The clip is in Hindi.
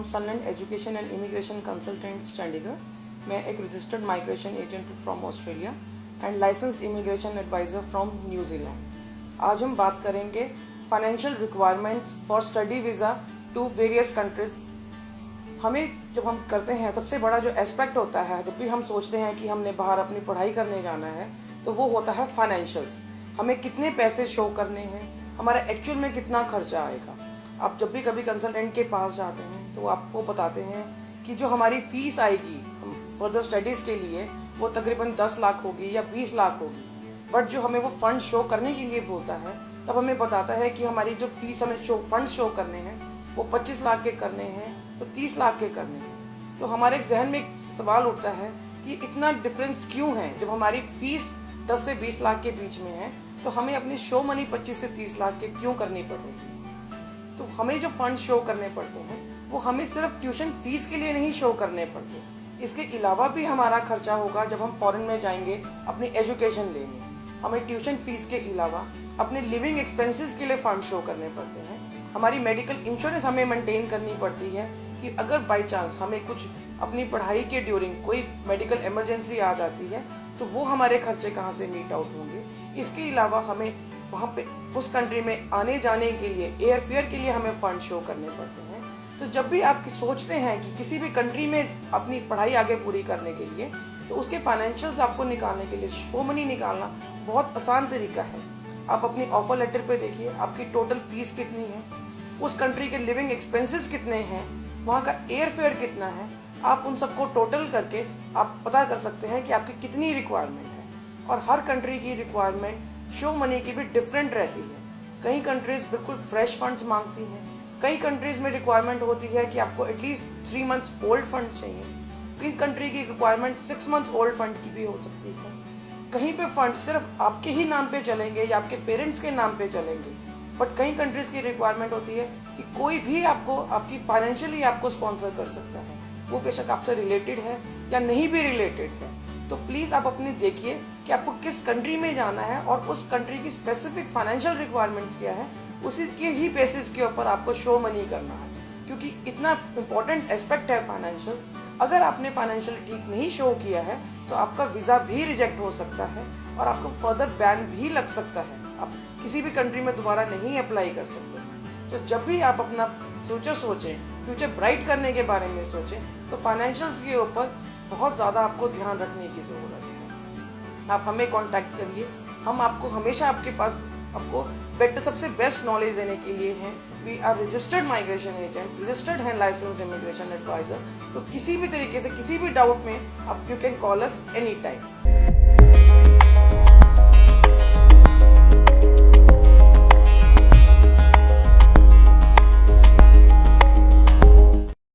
Sunland Education and Immigration Consultants, Chandigarh. मैं एक registered migration agent from Australia and licensed immigration adviser from New Zealand. आज हम बात करेंगे financial requirements for study visa to various countries. हमें जब हम करते हैं, सबसे बड़ा जो एस्पेक्ट होता है जब भी हम सोचते हैं कि हमने बाहर अपनी पढ़ाई करने जाना है, तो वो होता है फाइनेंशियल्स। हमें कितने पैसे शो करने हैं, हमारा एक्चुअल में कितना खर्चा आएगा। आप जब भी कभी कंसल्टेंट के पास जाते हैं तो आपको बताते हैं कि जो हमारी फीस आएगी फर्दर स्टडीज़ के लिए वो तकरीबन 10 लाख होगी या 20 लाख होगी। बट जो हमें वो फंड शो करने के लिए बोलता है तब हमें बताता है कि हमारी जो फीस हमें फंड शो करने हैं वो 25 लाख के करने हैं, तो 30 लाख के करने हैं। तो हमारे जहन में एक सवाल उठता है कि इतना डिफरेंस क्यों है। जब हमारी फीस 10 से 20 लाख के बीच में है तो हमें अपनी शो मनी 25 से 30 लाख के क्यों करनी पड़ रही है। तो हमें जो फंड शो करने पड़ते हैं वो हमें सिर्फ ट्यूशन फीस के लिए नहीं शो करने पड़ते, इसके अलावा भी हमारा खर्चा होगा। जब हम फॉरेन में जाएंगे अपनी एजुकेशन लेने, हमें ट्यूशन फीस के अलावा अपने लिविंग एक्सपेंसेस के लिए फंड शो करने पड़ते हैं। हमारी मेडिकल इंश्योरेंस हमें मेंटेन करनी पड़ती है कि अगर बाई चांस हमें कुछ अपनी पढ़ाई के ड्यूरिंग कोई मेडिकल इमरजेंसी आ जाती है तो वो हमारे खर्चे कहाँ से मीट आउट होंगे। इसके अलावा हमें वहाँ पे उस कंट्री में आने जाने के लिए एयर फेयर के लिए हमें फंड शो करने पड़ते हैं। तो जब भी आप सोचते हैं कि किसी भी कंट्री में अपनी पढ़ाई आगे पूरी करने के लिए, तो उसके फाइनेंशियल्स आपको निकालने के लिए शो मनी निकालना बहुत आसान तरीका है। आप अपनी ऑफर लेटर पे देखिए आपकी टोटल फीस कितनी है, उस कंट्री के लिविंग एक्सपेंसेस कितने हैं, वहाँ का एयर फेयर कितना है। आप उन सबको टोटल करके आप पता कर सकते हैं कि आपकी कितनी रिक्वायरमेंट है। और हर कंट्री की रिक्वायरमेंट शो मनी की भी डिफरेंट रहती है। कई कंट्रीज बिल्कुल फ्रेश फंड्स मांगती हैं, कई कंट्रीज में रिक्वायरमेंट होती है कि आपको एटलीस्ट 3 मंथ्स ओल्ड फंड चाहिए। कई कंट्री की रिक्वायरमेंट 6 मंथ्स ओल्ड फंड की भी हो सकती है। कहीं पे फंड सिर्फ आपके ही नाम पे चलेंगे या आपके पेरेंट्स के नाम पे चलेंगे। बट कई कंट्रीज की रिक्वायरमेंट होती है कि कोई भी आपको आपकी फाइनेंशियली आपको स्पॉन्सर कर सकता है, वो बेशक आपसे रिलेटेड है या नहीं भी रिलेटेड है। तो प्लीज़ आप अपनी देखिए कि आपको किस कंट्री में जाना है और उस कंट्री की स्पेसिफिक फाइनेंशियल रिक्वायरमेंट्स क्या है, उसी के ही बेसिस के ऊपर आपको शो मनी करना है। क्योंकि इतना इम्पोर्टेंट एस्पेक्ट है फाइनेंशियल्स। अगर आपने फाइनेंशियल ठीक नहीं शो किया है तो आपका वीज़ा भी रिजेक्ट हो सकता है और आपको फर्दर बैन भी लग सकता है। आप किसी भी कंट्री में दोबारा नहीं अप्लाई कर सकते। तो जब भी आप अपना फ्यूचर सोचें, फ्यूचर ब्राइट करने के बारे में सोचें, तो फाइनेंशियल्स के ऊपर बहुत ज़्यादा आपको ध्यान रखने की ज़रूरत है। आप हमें कांटेक्ट करिए, हम आपको हमेशा आपके पास आपको बेटर सबसे बेस्ट नॉलेज देने के लिए हैं। We are registered migration agent, registered हैं लाइसेंस्ड इमिग्रेशन एडवाइजर। तो किसी भी तरीके से किसी भी डाउट में आप you can call us any time.